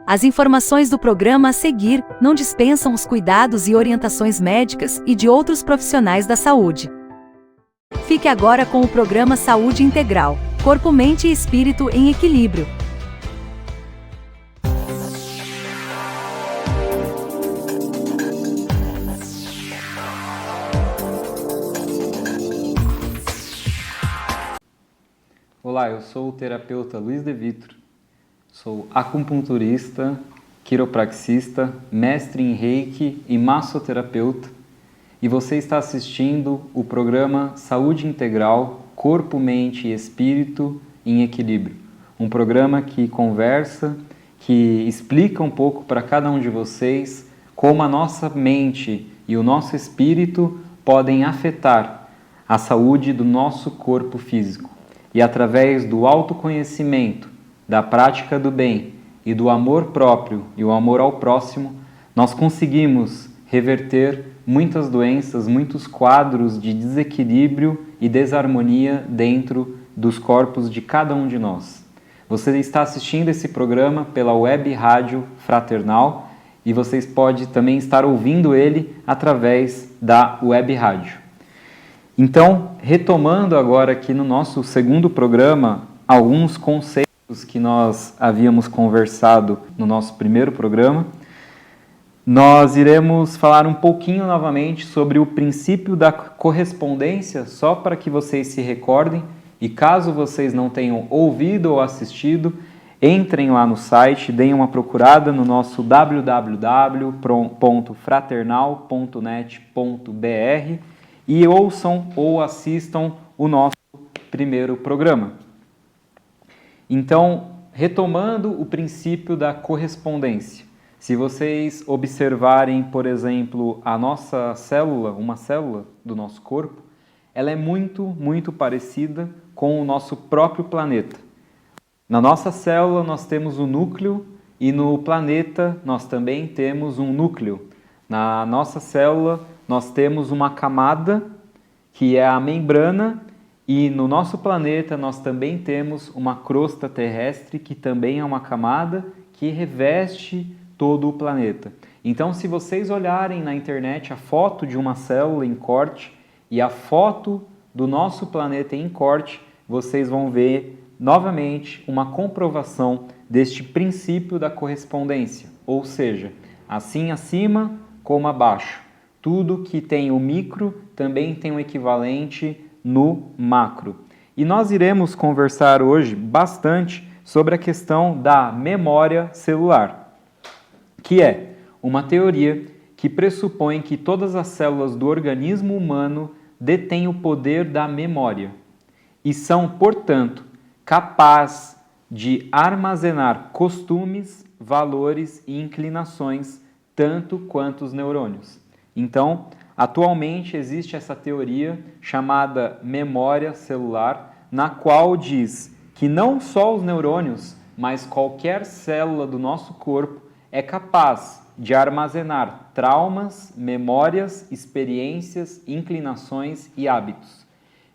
As informações do programa a seguir não dispensam os cuidados e orientações médicas e de outros profissionais da saúde. Fique agora com o programa Saúde Integral, Corpo, Mente e Espírito em Equilíbrio. Olá, eu sou o terapeuta Luiz De Vitro. Sou acupunturista, quiropraxista, mestre em Reiki e massoterapeuta. E você está assistindo o programa Saúde Integral, Corpo, Mente e Espírito em Equilíbrio. Um programa que conversa, que explica um pouco para cada um de vocês como a nossa mente e o nosso espírito podem afetar a saúde do nosso corpo físico. E através do autoconhecimento, da prática do bem e do amor próprio e o amor ao próximo, nós conseguimos reverter muitas doenças, muitos quadros de desequilíbrio e desarmonia dentro dos corpos de cada um de nós. Você está assistindo esse programa pela web rádio Fraternal e vocês podem também estar ouvindo ele através da web rádio. Então, retomando agora aqui no nosso segundo programa, alguns conceitos que nós havíamos conversado no nosso primeiro programa, nós iremos falar um pouquinho novamente sobre o princípio da correspondência, só para que vocês se recordem, e caso vocês não tenham ouvido ou assistido, entrem lá no site, deem uma procurada no nosso www.fraternal.net.br e ouçam ou assistam o nosso primeiro programa. Então, retomando o princípio da correspondência, se vocês observarem, por exemplo, a nossa célula, uma célula do nosso corpo, ela é muito parecida com o nosso próprio planeta. Na nossa célula nós temos um núcleo e no planeta nós também temos um núcleo. Na nossa célula nós temos uma camada que é a membrana e no nosso planeta nós também temos uma crosta terrestre que também é uma camada que reveste todo o planeta. Então, se vocês olharem na internet a foto de uma célula em corte e a foto do nosso planeta em corte, vocês vão ver novamente uma comprovação deste princípio da correspondência, ou seja, assim acima como abaixo. Tudo que tem o micro também tem um equivalente no macro. E nós iremos conversar hoje bastante sobre a questão da memória celular, que é uma teoria que pressupõe que todas as células do organismo humano detêm o poder da memória e são, portanto, capazes de armazenar costumes, valores e inclinações tanto quanto os neurônios. Então, atualmente existe essa teoria chamada memória celular, na qual diz que não só os neurônios, mas qualquer célula do nosso corpo é capaz de armazenar traumas, memórias, experiências, inclinações e hábitos.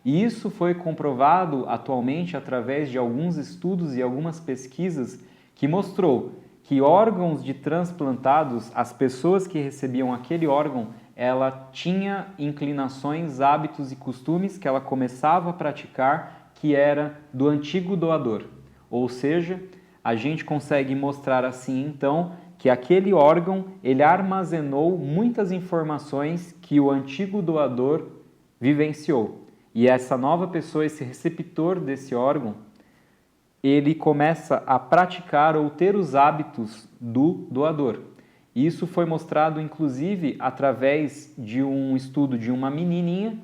E isso foi comprovado atualmente através de alguns estudos e algumas pesquisas que mostrou que órgãos de transplantados, as pessoas que recebiam aquele órgão, ela tinha inclinações, hábitos e costumes que ela começava a praticar que era do antigo doador. Ou seja, a gente consegue mostrar assim então que aquele órgão ele armazenou muitas informações que o antigo doador vivenciou. E essa nova pessoa, esse receptor desse órgão, ele começa a praticar ou ter os hábitos do doador. Isso foi mostrado, inclusive, através de um estudo de uma menininha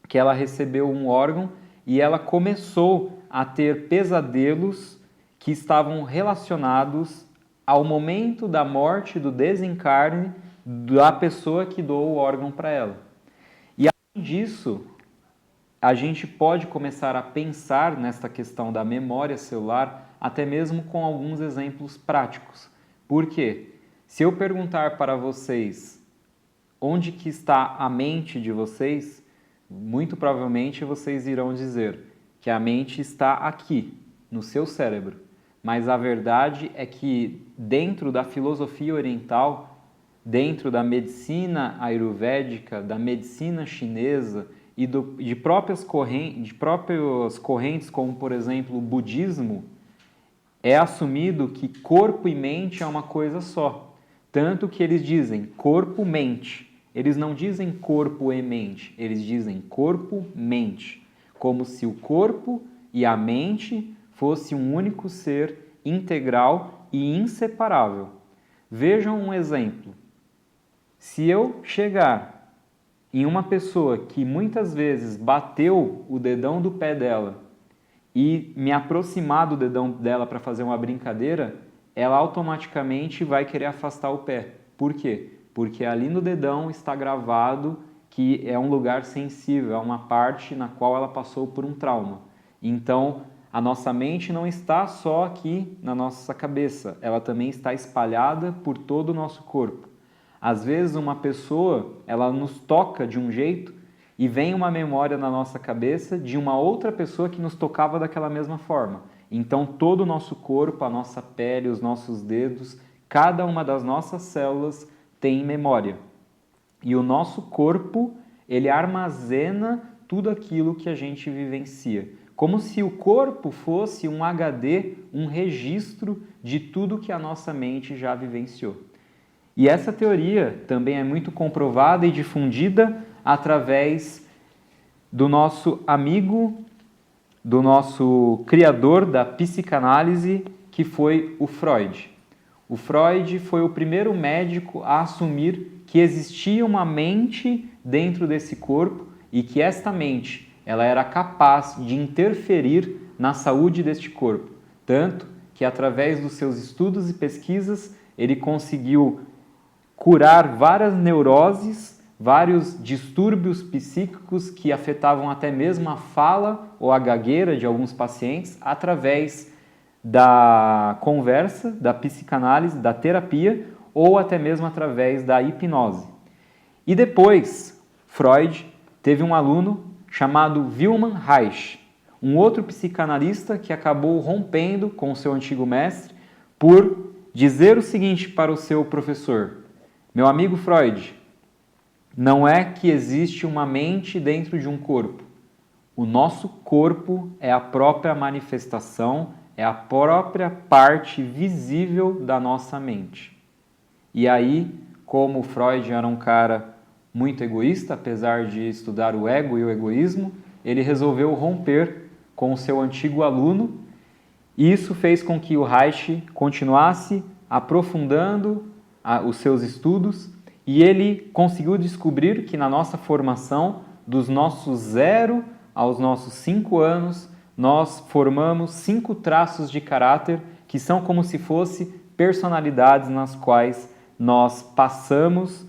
que ela recebeu um órgão e ela começou a ter pesadelos que estavam relacionados ao momento da morte, do desencarne da pessoa que doou o órgão para ela. E além disso, a gente pode começar a pensar nesta questão da memória celular até mesmo com alguns exemplos práticos. Por quê? Se eu perguntar para vocês onde que está a mente de vocês, muito provavelmente vocês irão dizer que a mente está aqui, no seu cérebro. mas a verdade é que dentro da filosofia oriental, dentro da medicina ayurvédica, da medicina chinesa e de próprias correntes, como por exemplo o budismo, é assumido que corpo e mente é uma coisa só. Tanto que eles dizem corpo-mente. Eles não dizem corpo e mente, eles dizem corpo-mente. Como se o corpo e a mente fosse um único ser integral e inseparável. Vejam um exemplo. Se eu chegar em uma pessoa que muitas vezes bateu o dedão do pé dela e me aproximar do dedão dela para fazer uma brincadeira, ela automaticamente vai querer afastar o pé. Por quê? Porque ali no dedão está gravado que é um lugar sensível, é uma parte na qual ela passou por um trauma. Então, a nossa mente não está só aqui na nossa cabeça, ela também está espalhada por todo o nosso corpo. Às vezes uma pessoa, ela nos toca de um jeito e vem uma memória na nossa cabeça de uma outra pessoa que nos tocava daquela mesma forma. Então todo o nosso corpo, a nossa pele, os nossos dedos, cada uma das nossas células tem memória. E o nosso corpo, ele armazena tudo aquilo que a gente vivencia. Como se o corpo fosse um HD, um registro de tudo que a nossa mente já vivenciou. E essa teoria também é muito comprovada e difundida através do nosso amigo, do nosso criador da psicanálise, que foi o Freud. O Freud foi o primeiro médico a assumir que existia uma mente dentro desse corpo e que esta mente ela era capaz de interferir na saúde deste corpo. Tanto que, através dos seus estudos e pesquisas, ele conseguiu curar várias neuroses, vários distúrbios psíquicos que afetavam até mesmo a fala ou a gagueira de alguns pacientes através da conversa, da psicanálise, da terapia ou até mesmo através da hipnose. E depois, Freud teve um aluno chamado Wilhelm Reich, um outro psicanalista que acabou rompendo com o seu antigo mestre por dizer o seguinte para o seu professor: meu amigo Freud, não é que existe uma mente dentro de um corpo. O nosso corpo é a própria manifestação, é a própria parte visível da nossa mente. E aí, como Freud era um cara muito egoísta, apesar de estudar o ego e o egoísmo, ele resolveu romper com o seu antigo aluno, e isso fez com que o Reich continuasse aprofundando os seus estudos, e ele conseguiu descobrir que na nossa formação, dos nossos 0 aos nossos 5 anos, nós formamos 5 traços de caráter que são como se fossem personalidades nas quais nós passamos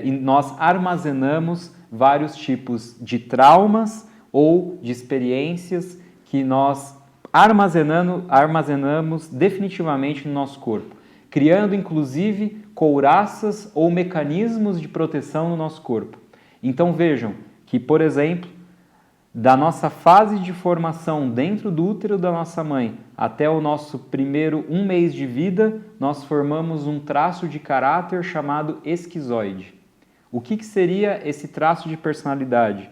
e nós armazenamos vários tipos de traumas ou de experiências que nós armazenamos definitivamente no nosso corpo, criando inclusive couraças ou mecanismos de proteção no nosso corpo. Então vejam que, por exemplo, da nossa fase de formação dentro do útero da nossa mãe até o nosso primeiro 1 mês de vida, nós formamos um traço de caráter chamado esquizoide. O que seria esse traço de personalidade?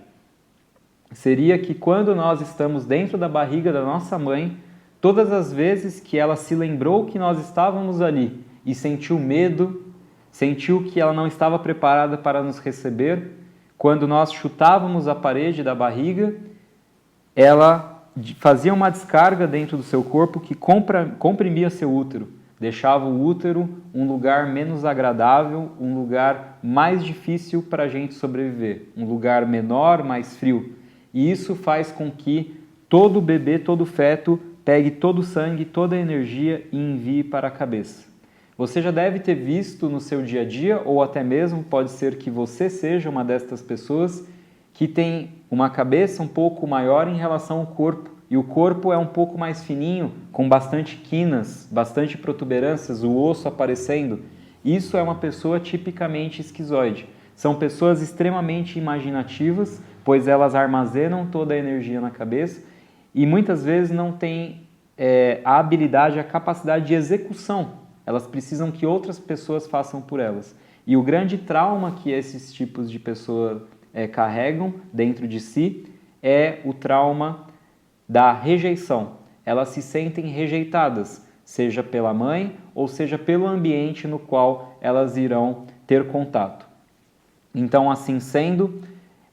Seria que quando nós estamos dentro da barriga da nossa mãe, todas as vezes que ela se lembrou que nós estávamos ali e sentiu medo, sentiu que ela não estava preparada para nos receber, quando nós chutávamos a parede da barriga, ela fazia uma descarga dentro do seu corpo que comprimia seu útero, deixava o útero um lugar menos agradável, um lugar mais difícil para a gente sobreviver, um lugar menor, mais frio. E isso faz com que todo bebê, todo feto, pegue todo o sangue, toda a energia e envie para a cabeça. Você já deve ter visto no seu dia a dia, ou até mesmo pode ser que você seja uma destas pessoas que tem uma cabeça um pouco maior em relação ao corpo. E o corpo é um pouco mais fininho, com bastante quinas, bastante protuberâncias, o osso aparecendo. Isso é uma pessoa tipicamente esquizoide. São pessoas extremamente imaginativas, pois elas armazenam toda a energia na cabeça e muitas vezes não têm a habilidade, a capacidade de execução. Elas precisam que outras pessoas façam por elas. E o grande trauma que esses tipos de pessoas carregam dentro de si é o trauma da rejeição. Elas se sentem rejeitadas, seja pela mãe ou seja pelo ambiente no qual elas irão ter contato. Então, assim sendo,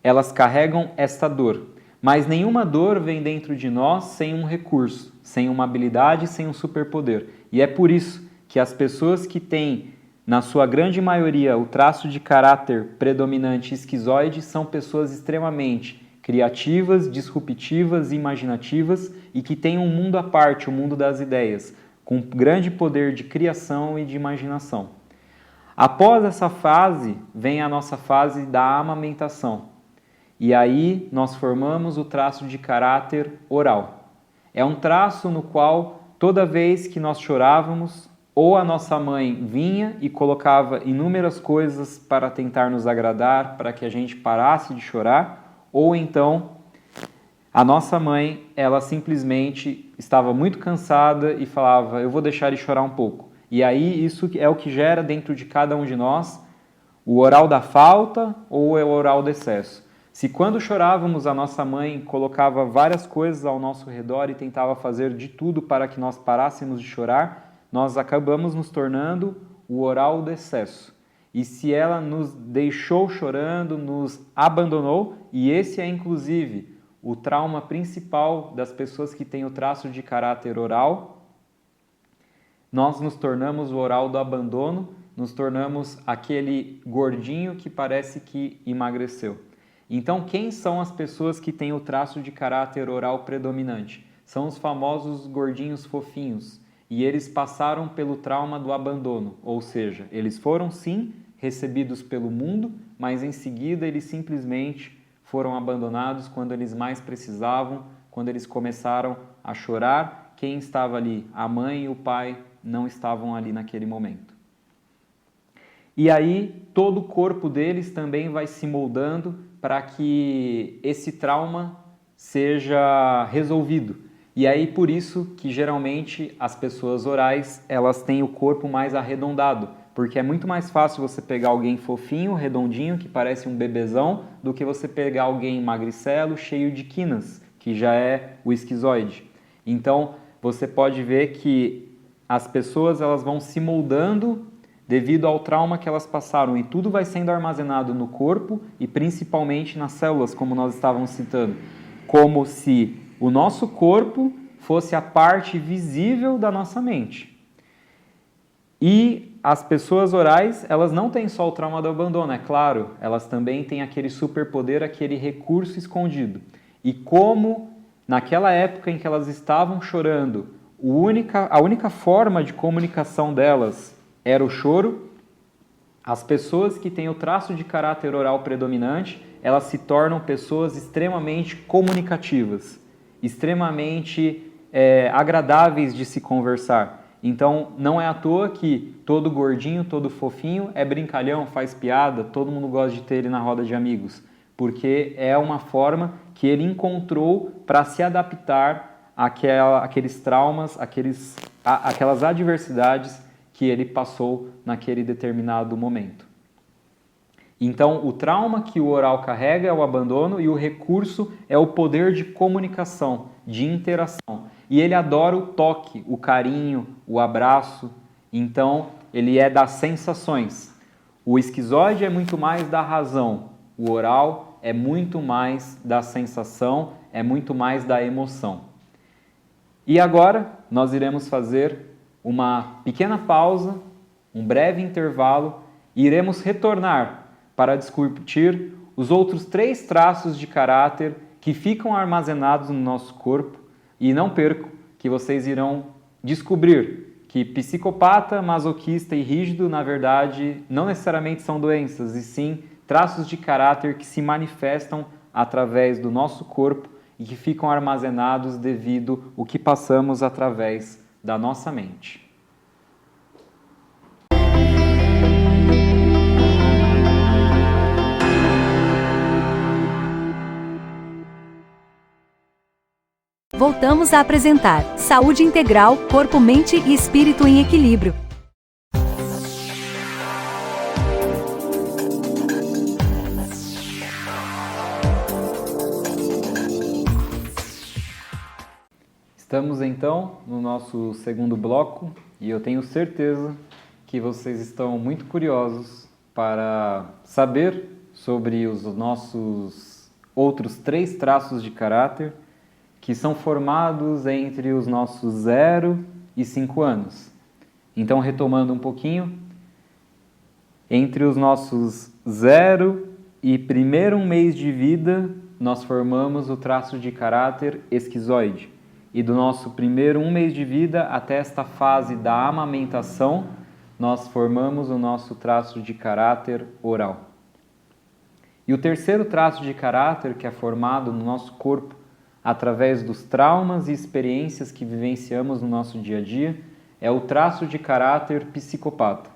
elas carregam esta dor. Mas nenhuma dor vem dentro de nós sem um recurso, sem uma habilidade, sem um superpoder. E é por isso que as pessoas que têm, na sua grande maioria, o traço de caráter predominante esquizoide são pessoas extremamente criativas, disruptivas, imaginativas e que têm um mundo à parte, o mundo das ideias, com grande poder de criação e de imaginação. Após essa fase, vem a nossa fase da amamentação. E aí nós formamos o traço de caráter oral. É um traço no qual, toda vez que nós chorávamos, ou a nossa mãe vinha e colocava inúmeras coisas para tentar nos agradar, para que a gente parasse de chorar, ou então a nossa mãe, ela simplesmente estava muito cansada e falava, eu vou deixar ele chorar um pouco. E aí isso é o que gera dentro de cada um de nós o oral da falta ou o oral do excesso. Se quando chorávamos a nossa mãe colocava várias coisas ao nosso redor e tentava fazer de tudo para que nós parássemos de chorar, nós acabamos nos tornando o oral do excesso. E se ela nos deixou chorando, nos abandonou, e esse é inclusive o trauma principal das pessoas que têm o traço de caráter oral, nós nos tornamos o oral do abandono, nos tornamos aquele gordinho que parece que emagreceu. Então, quem são as pessoas que têm o traço de caráter oral predominante? São os famosos gordinhos fofinhos. E eles passaram pelo trauma do abandono, ou seja, eles foram sim recebidos pelo mundo, mas em seguida eles simplesmente foram abandonados quando eles mais precisavam, quando eles começaram a chorar. Quem estava ali? A mãe e o pai não estavam ali naquele momento. E aí todo o corpo deles também vai se moldando para que esse trauma seja resolvido. E aí por isso que geralmente as pessoas orais elas têm o corpo mais arredondado, porque é muito mais fácil você pegar alguém fofinho, redondinho, que parece um bebezão, do que você pegar alguém magricelo, cheio de quinas, que já é o esquizoide. Então você pode ver que as pessoas elas vão se moldando devido ao trauma que elas passaram e tudo vai sendo armazenado no corpo e principalmente nas células, como nós estávamos citando, como se o nosso corpo fosse a parte visível da nossa mente. E as pessoas orais, elas não têm só o trauma do abandono, é claro, elas também têm aquele superpoder, aquele recurso escondido. E como naquela época em que elas estavam chorando, a única forma de comunicação delas era o choro, as pessoas que têm o traço de caráter oral predominante, elas se tornam pessoas extremamente comunicativas, extremamente agradáveis de se conversar. Então, não é à toa que todo gordinho, todo fofinho é brincalhão, faz piada, todo mundo gosta de ter ele na roda de amigos, porque é uma forma que ele encontrou para se adaptar àqueles traumas, aquelas adversidades que ele passou naquele determinado momento. Então, o trauma que o oral carrega é o abandono e o recurso é o poder de comunicação, de interação. E ele adora o toque, o carinho, o abraço. Então, ele é das sensações. O esquizoide é muito mais da razão. O oral é muito mais da sensação, é muito mais da emoção. E agora, nós iremos fazer uma pequena pausa, um breve intervalo, e iremos retornar para discutir os outros 3 traços de caráter que ficam armazenados no nosso corpo. E não percam que vocês irão descobrir que psicopata, masoquista e rígido, na verdade, não necessariamente são doenças, e sim traços de caráter que se manifestam através do nosso corpo e que ficam armazenados devido ao que passamos através da nossa mente. voltamos a apresentar Saúde Integral, Corpo, Mente e Espírito em Equilíbrio. Estamos então no nosso segundo bloco e eu tenho certeza que vocês estão muito curiosos para saber sobre os nossos outros 3 traços de caráter que são formados entre os nossos 0 e 5 anos. Então, retomando um pouquinho, entre os nossos 0 e primeiro mês de vida, nós formamos o traço de caráter esquizoide. E do nosso primeiro 1 mês de vida até esta fase da amamentação, nós formamos o nosso traço de caráter oral. E o terceiro traço de caráter que é formado no nosso corpo através dos traumas e experiências que vivenciamos no nosso dia a dia é o traço de caráter psicopata.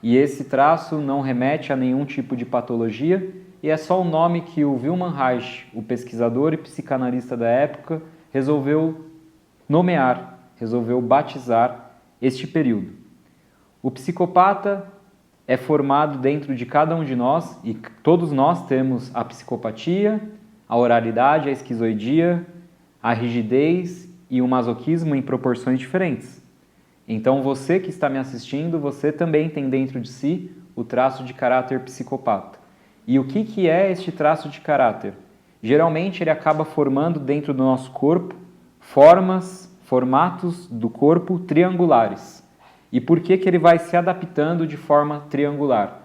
E esse traço não remete a nenhum tipo de patologia e é só o nome que o Wilhelm Reich, o pesquisador e psicanalista da época, resolveu nomear, resolveu batizar este período. O psicopata é formado dentro de cada um de nós e todos nós temos a psicopatia, a oralidade, a esquizoidia, a rigidez e o masoquismo em proporções diferentes. Então você que está me assistindo, você também tem dentro de si o traço de caráter psicopata. E o que é este traço de caráter? Geralmente ele acaba formando dentro do nosso corpo formatos do corpo triangulares. E por que ele vai se adaptando de forma triangular?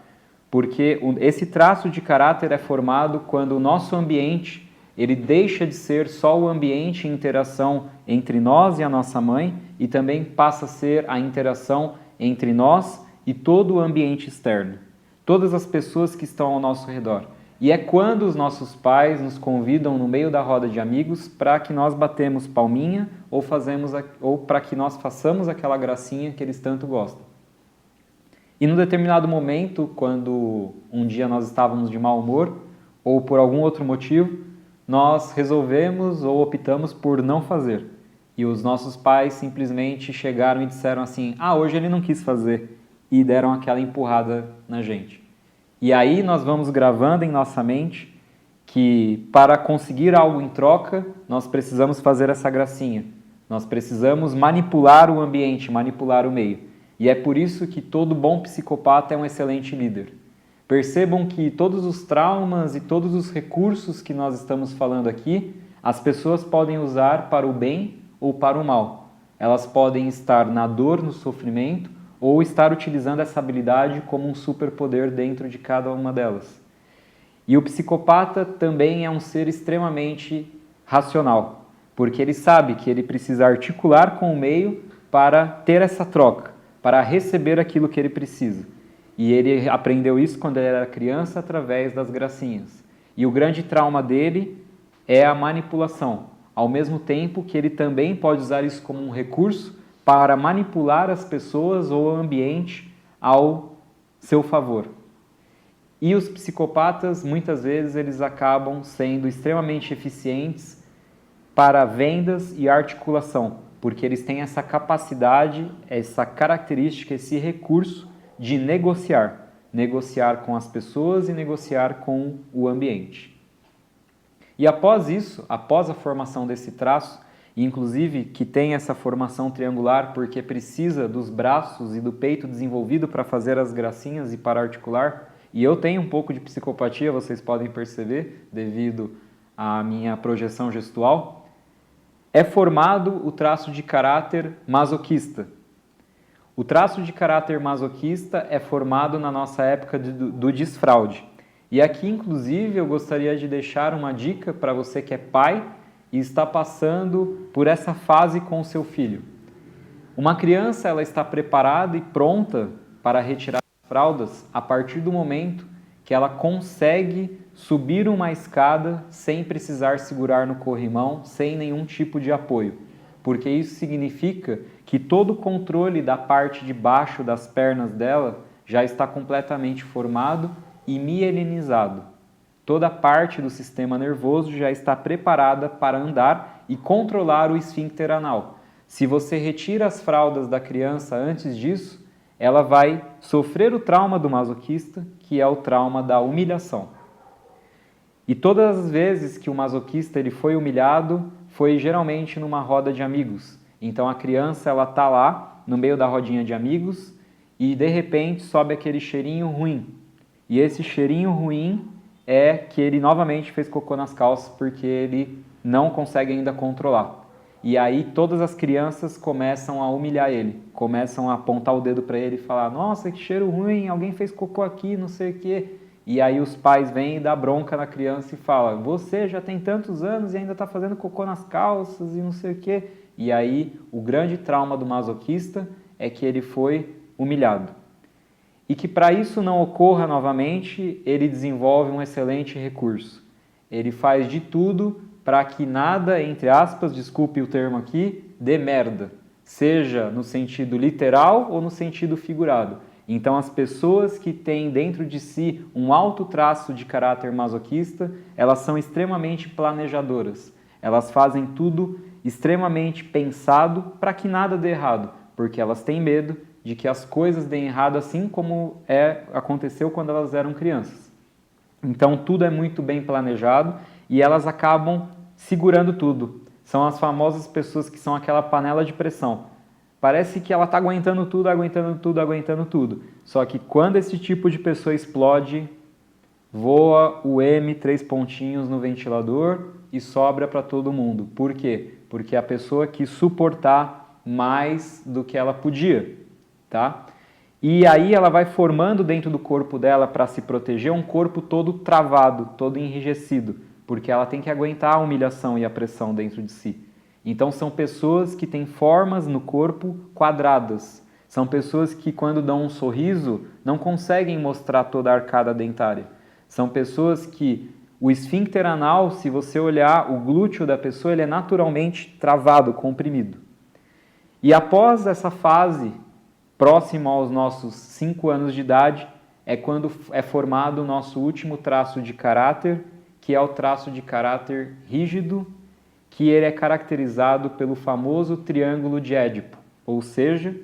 Porque esse traço de caráter é formado quando o nosso ambiente ele deixa de ser só o ambiente em interação entre nós e a nossa mãe e também passa a ser a interação entre nós e todo o ambiente externo, todas as pessoas que estão ao nosso redor. E é quando os nossos pais nos convidam no meio da roda de amigos para que nós batemos palminha ou para que nós façamos aquela gracinha que eles tanto gostam. E num determinado momento, quando um dia nós estávamos de mau humor ou por algum outro motivo, nós resolvemos ou optamos por não fazer. E os nossos pais simplesmente chegaram e disseram assim: hoje ele não quis fazer, e deram aquela empurrada na gente. E aí nós vamos gravando em nossa mente que para conseguir algo em troca, nós precisamos fazer essa gracinha. Nós precisamos manipular o ambiente, manipular o meio. E é por isso que todo bom psicopata é um excelente líder. Percebam que todos os traumas e todos os recursos que nós estamos falando aqui, as pessoas podem usar para o bem ou para o mal. Elas podem estar na dor, no sofrimento, ou estar utilizando essa habilidade como um superpoder dentro de cada uma delas. E o psicopata também é um ser extremamente racional, porque ele sabe que ele precisa articular com o meio para ter essa troca, para receber aquilo que ele precisa. E ele aprendeu isso quando ele era criança através das gracinhas. E o grande trauma dele é a manipulação, ao mesmo tempo que ele também pode usar isso como um recurso para manipular as pessoas ou o ambiente ao seu favor. E os psicopatas, muitas vezes, eles acabam sendo extremamente eficientes para vendas e articulação, porque eles têm essa capacidade, essa característica, esse recurso de negociar. Negociar com as pessoas e negociar com o ambiente. E após isso, após a formação desse traço, inclusive que tem essa formação triangular porque precisa dos braços e do peito desenvolvido para fazer as gracinhas e para articular, e eu tenho um pouco de psicopatia, vocês podem perceber, devido à minha projeção gestual, é formado o traço de caráter masoquista. O traço de caráter masoquista é formado na nossa época do desfraude. E aqui, inclusive, eu gostaria de deixar uma dica para você que é pai e está passando por essa fase com o seu filho. Uma criança ela está preparada e pronta para retirar as fraldas a partir do momento que ela consegue subir uma escada sem precisar segurar no corrimão, sem nenhum tipo de apoio. Porque isso significa que todo o controle da parte de baixo das pernas dela já está completamente formado e mielinizado. toda parte do sistema nervoso já está preparada para andar e controlar o esfíncter anal. Se você retira as fraldas da criança antes disso, ela vai sofrer o trauma do masoquista, que é o trauma da humilhação. E todas as vezes que o masoquista ele foi humilhado, foi geralmente numa roda de amigos. Então a criança ela tá lá no meio da rodinha de amigos e de repente sobe aquele cheirinho ruim. E esse cheirinho ruim é que ele novamente fez cocô nas calças porque ele não consegue ainda controlar. E aí todas as crianças começam a humilhar ele, começam a apontar o dedo para ele e falar: nossa, que cheiro ruim, alguém fez cocô aqui, não sei o quê. E aí os pais vêm e dão bronca na criança e falam: você já tem tantos anos e ainda está fazendo cocô nas calças e não sei o quê. E aí o grande trauma do masoquista é que ele foi humilhado. E que para isso não ocorra novamente, ele desenvolve um excelente recurso. Ele faz de tudo para que nada, entre aspas, desculpe o termo aqui, dê merda. Seja no sentido literal ou no sentido figurado. Então as pessoas que têm dentro de si um alto traço de caráter masoquista, elas são extremamente planejadoras. Elas fazem tudo extremamente pensado para que nada dê errado, porque elas têm medo de que as coisas deem errado, assim como aconteceu quando elas eram crianças. Então tudo é muito bem planejado e elas acabam segurando tudo. São as famosas pessoas que são aquela panela de pressão. Parece que ela está aguentando tudo, aguentando tudo, aguentando tudo. Só que quando esse tipo de pessoa explode, voa o M 3 pontinhos no ventilador e sobra para todo mundo. Por quê? Porque a pessoa quis suportar mais do que ela podia, tá? E aí ela vai formando dentro do corpo dela para se proteger um corpo todo travado, todo enrijecido, porque ela tem que aguentar a humilhação e a pressão dentro de si. Então são pessoas que têm formas no corpo quadradas. São pessoas que quando dão um sorriso não conseguem mostrar toda a arcada dentária. São pessoas que o esfíncter anal, se você olhar o glúteo da pessoa, ele é naturalmente travado, comprimido. E após essa fase, próximo aos nossos 5 anos de idade, é quando é formado o nosso último traço de caráter, que é o traço de caráter rígido, que ele é caracterizado pelo famoso triângulo de Édipo. Ou seja,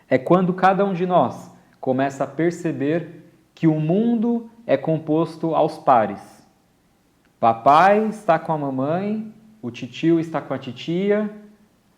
é quando cada um de nós começa a perceber que o mundo é composto aos pares. Papai está com a mamãe, o titio está com a titia,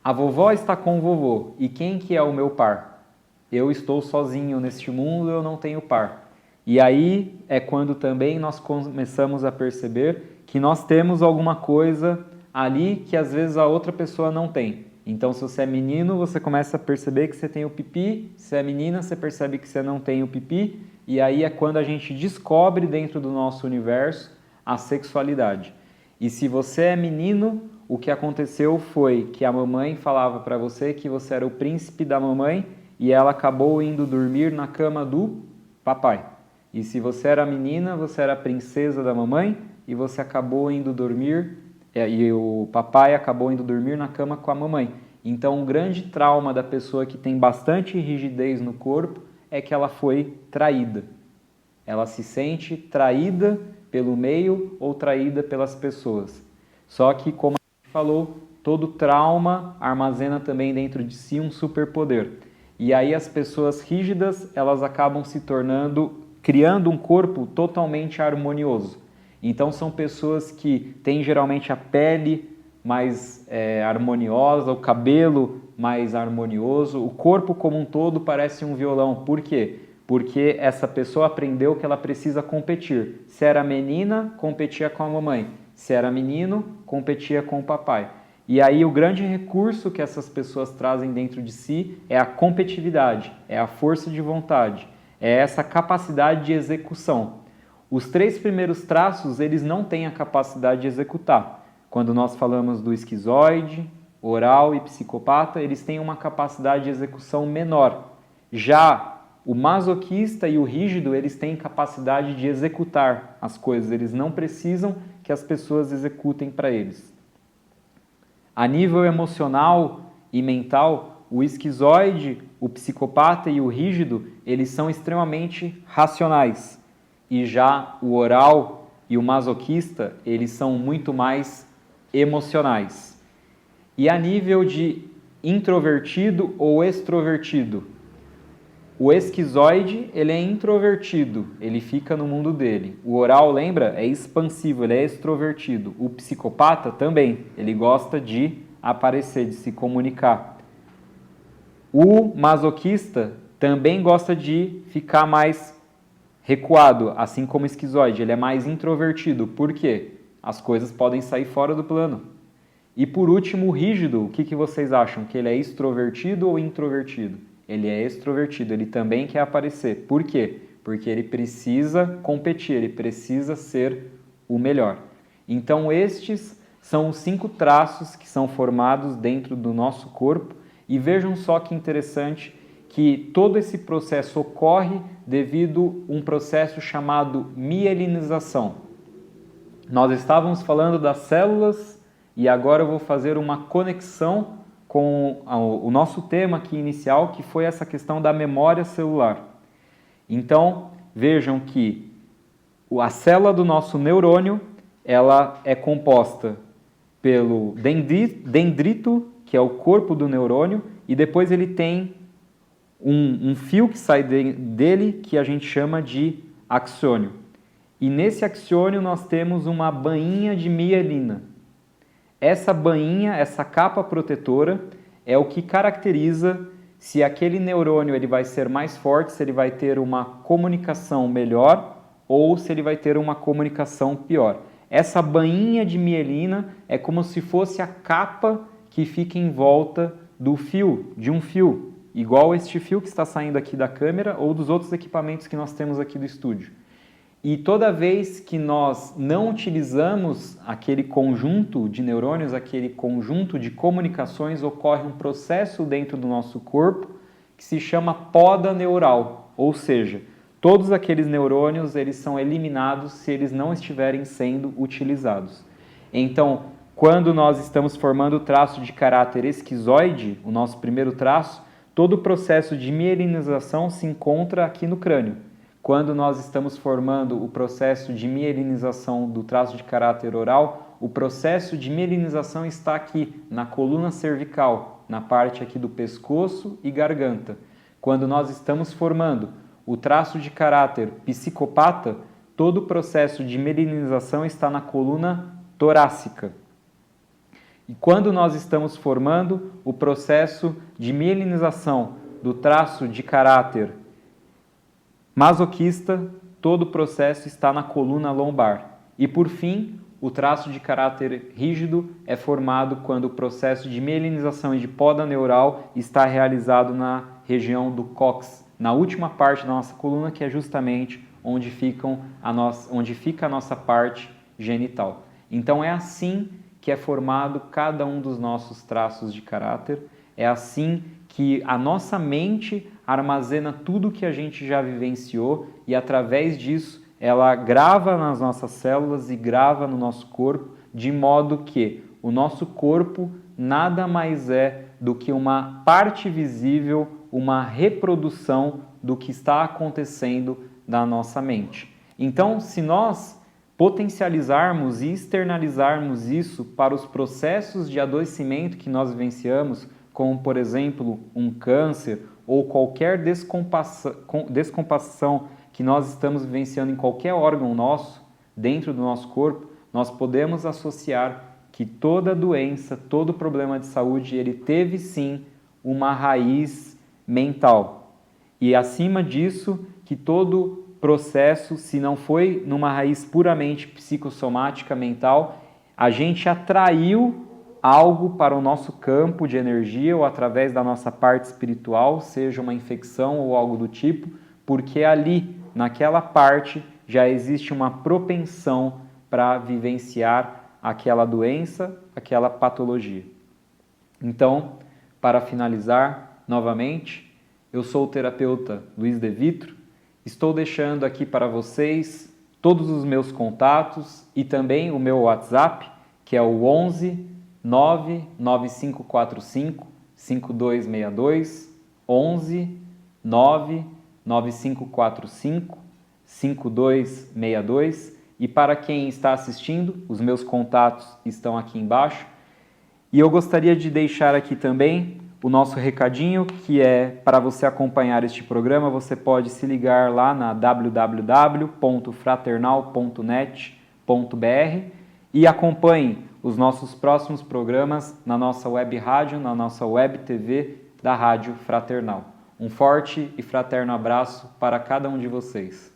a vovó está com o vovô. E quem que é o meu par? Eu estou sozinho neste mundo, eu não tenho par. E aí é quando também nós começamos a perceber que nós temos alguma coisa ali que às vezes a outra pessoa não tem. Então, se você é menino, você começa a perceber que você tem o pipi. Se é menina, você percebe que você não tem o pipi. E aí é quando a gente descobre dentro do nosso universo a sexualidade. E se você é menino, o que aconteceu foi que a mamãe falava para você que você era o príncipe da mamãe e ela acabou indo dormir na cama do papai. E se você era menina, você era a princesa da mamãe e você acabou indo dormir, e o papai acabou indo dormir na cama com a mamãe. Então, um grande trauma da pessoa que tem bastante rigidez no corpo é que ela foi traída. Ela se sente traída pelo meio ou traída pelas pessoas. Só que, como a gente falou, todo trauma armazena também dentro de si um superpoder. E aí as pessoas rígidas, elas acabam se tornando, criando um corpo totalmente harmonioso. Então são pessoas que têm geralmente a pele mais harmoniosa, o cabelo mais harmonioso, o corpo como um todo parece um violão. Por quê? Porque essa pessoa aprendeu que ela precisa competir. Se era menina, competia com a mamãe. Se era menino, competia com o papai. E aí o grande recurso que essas pessoas trazem dentro de si é a competitividade, é a força de vontade, é essa capacidade de execução. Os 3 primeiros traços, eles não têm a capacidade de executar. Quando nós falamos do esquizoide, oral e psicopata, eles têm uma capacidade de execução menor. Já o masoquista e o rígido, eles têm capacidade de executar as coisas, eles não precisam que as pessoas executem para eles. A nível emocional e mental, o esquizoide, o psicopata e o rígido, eles são extremamente racionais. e já o oral e o masoquista, eles são muito mais emocionais. E a nível de introvertido ou extrovertido, o esquizoide, ele é introvertido, ele fica no mundo dele. O oral, lembra, é expansivo, ele é extrovertido. O psicopata também, ele gosta de aparecer, de se comunicar. O masoquista também gosta de ficar mais recuado, assim como o esquizoide, ele é mais introvertido. Por quê? As coisas podem sair fora do plano. E por último, o rígido, o que vocês acham? Que ele é extrovertido ou introvertido? Ele é extrovertido, ele também quer aparecer. Por quê? Porque ele precisa competir, ele precisa ser o melhor. Então estes são os 5 traços que são formados dentro do nosso corpo. E vejam só que interessante que todo esse processo ocorre devido a um processo chamado mielinização. Nós estávamos falando das células e agora eu vou fazer uma conexão com o nosso tema aqui inicial, que foi essa questão da memória celular. Então, vejam que a célula do nosso neurônio, ela é composta pelo dendrito, que é o corpo do neurônio, e depois ele tem um fio que sai dele, que a gente chama de axônio. E nesse axônio nós temos uma bainha de mielina. Essa bainha, essa capa protetora, é o que caracteriza se aquele neurônio ele vai ser mais forte, se ele vai ter uma comunicação melhor ou se ele vai ter uma comunicação pior. Essa bainha de mielina é como se fosse a capa que fica em volta do fio, de um fio, igual este fio que está saindo aqui da câmera ou dos outros equipamentos que nós temos aqui do estúdio. E toda vez que nós não utilizamos aquele conjunto de neurônios, aquele conjunto de comunicações, ocorre um processo dentro do nosso corpo que se chama poda neural, ou seja, todos aqueles neurônios eles são eliminados se eles não estiverem sendo utilizados. Então, quando nós estamos formando o traço de caráter esquizoide, o nosso primeiro traço, todo o processo de mielinização se encontra aqui no crânio. Quando nós estamos formando o processo de mielinização do traço de caráter oral, o processo de mielinização está aqui, na coluna cervical, na parte aqui do pescoço e garganta. Quando nós estamos formando o traço de caráter psicopata, todo o processo de mielinização está na coluna torácica. E quando nós estamos formando o processo de mielinização do traço de caráter masoquista, todo o processo está na coluna lombar. E por fim, o traço de caráter rígido é formado quando o processo de mielinização e de poda neural está realizado na região do cóccix, na última parte da nossa coluna, que é justamente onde fica a nossa parte genital. Então é assim que é formado cada um dos nossos traços de caráter, é assim que a nossa mente armazena tudo que a gente já vivenciou e através disso ela grava nas nossas células e grava no nosso corpo, de modo que o nosso corpo nada mais é do que uma parte visível, uma reprodução do que está acontecendo na nossa mente. Então, se nós potencializarmos e externalizarmos isso para os processos de adoecimento que nós vivenciamos, como, por exemplo, um câncer ou qualquer descompensação que nós estamos vivenciando em qualquer órgão nosso, dentro do nosso corpo, nós podemos associar que toda doença, todo problema de saúde, ele teve sim uma raiz mental. E acima disso, que todo processo, se não foi numa raiz puramente psicossomática, mental, a gente atraiu algo para o nosso campo de energia ou através da nossa parte espiritual, seja uma infecção ou algo do tipo, porque ali, naquela parte, já existe uma propensão para vivenciar aquela doença, aquela patologia. Então, para finalizar, novamente, eu sou o terapeuta Luiz De Vitro, estou deixando aqui para vocês todos os meus contatos e também o meu WhatsApp, que é o 11 99545 5262, 11 99545 5262. E para quem está assistindo, os meus contatos estão aqui embaixo. E eu gostaria de deixar aqui também o nosso recadinho, que é para você acompanhar este programa, você pode se ligar lá na www.fraternal.net.br e acompanhe os nossos próximos programas na nossa web rádio, na nossa web TV da Rádio Fraternal. Um forte e fraterno abraço para cada um de vocês.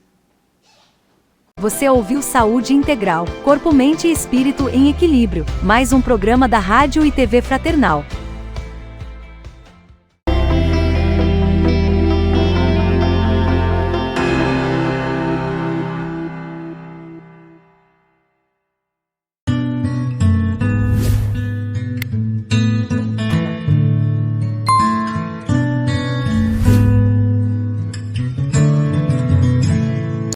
Você ouviu Saúde Integral, Corpo, Mente e Espírito em Equilíbrio, mais um programa da Rádio e TV Fraternal.